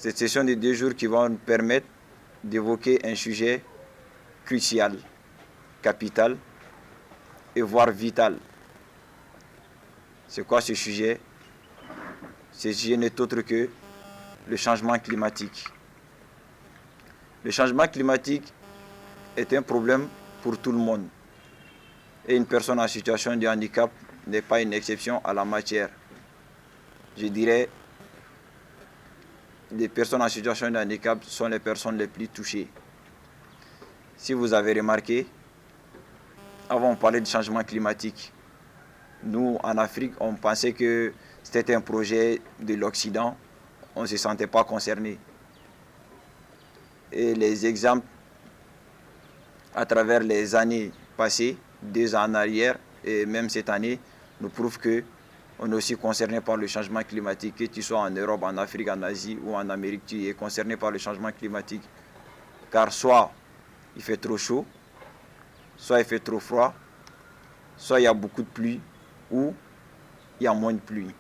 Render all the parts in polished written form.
Cette session de 2 jours qui va nous permettre d'évoquer un sujet crucial, capital et voire vital. C'est quoi ce sujet? Ce sujet n'est autre que le changement climatique. Le changement climatique est un problème pour tout le monde. Et une personne en situation de handicap n'est pas une exception à la matière. Je dirais, les personnes en situation de handicap sont les personnes les plus touchées. Si vous avez remarqué, avant on parlait de changement climatique. Nous, en Afrique, on pensait que c'était un projet de l'Occident. On ne se sentait pas concerné. Et les exemples, à travers les années passées, 2 ans en arrière, et même cette année, nous prouvent qu'on est aussi concerné par le changement climatique. Que tu sois en Europe, en Afrique, en Asie ou en Amérique, tu es concerné par le changement climatique. Car soit il fait trop chaud, soit il fait trop froid, soit il y a beaucoup de pluie ou il y a moins de pluie.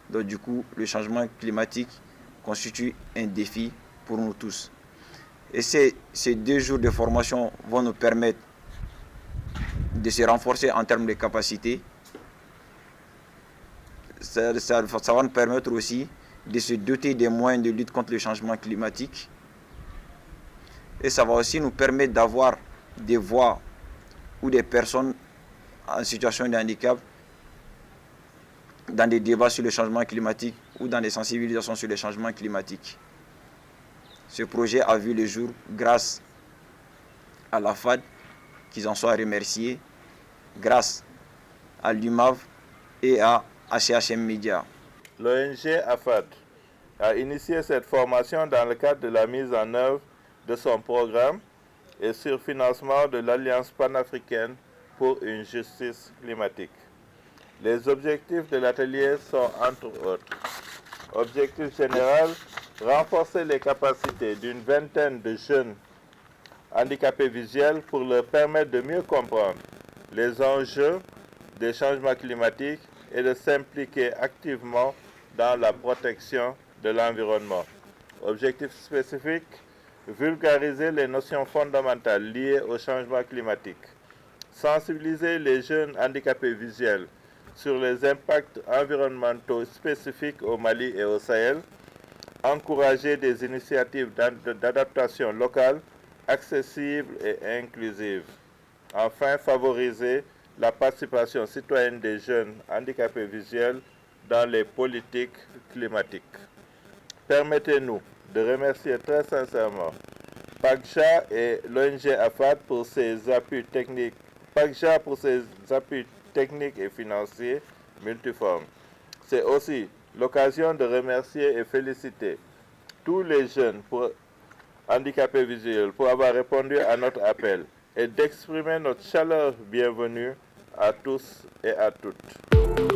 Donc du coup, le changement climatique constitue un défi pour nous tous. Et ces 2 jours de formation vont nous permettre de se renforcer en termes de capacité. Ça va nous permettre aussi de se doter des moyens de lutte contre le changement climatique. Et ça va aussi nous permettre d'avoir des voix ou des personnes en situation de handicap dans des débats sur le changement climatique ou dans des sensibilisations sur le changement climatique. Ce projet a vu le jour grâce à la FAD, qu'ils en soient remerciés, grâce à l'UMAV et à HHM Media. L'ONG AFAD a initié cette formation dans le cadre de la mise en œuvre de son programme et sur financement de l'Alliance panafricaine pour une justice climatique. Les objectifs de l'atelier sont entre autres: objectif général, renforcer les capacités d'une vingtaine de jeunes handicapés visuels pour leur permettre de mieux comprendre les enjeux des changements climatiques et de s'impliquer activement dans la protection de l'environnement. Objectif spécifique, vulgariser les notions fondamentales liées au changement climatique. Sensibiliser les jeunes handicapés visuels sur les impacts environnementaux spécifiques au Mali et au Sahel. Encourager des initiatives d'adaptation locale, accessibles et inclusives. Enfin, favoriser la participation citoyenne des jeunes handicapés visuels dans les politiques climatiques. Permettez-nous de remercier très sincèrement PACJA et l'ONG AFAD pour ses appuis techniques. PACJA pour ses appuis techniques et financiers multiformes. C'est aussi l'occasion de remercier et féliciter tous les jeunes handicapés visuels pour avoir répondu à notre appel et d'exprimer notre chaleur bienvenue à tous et à toutes.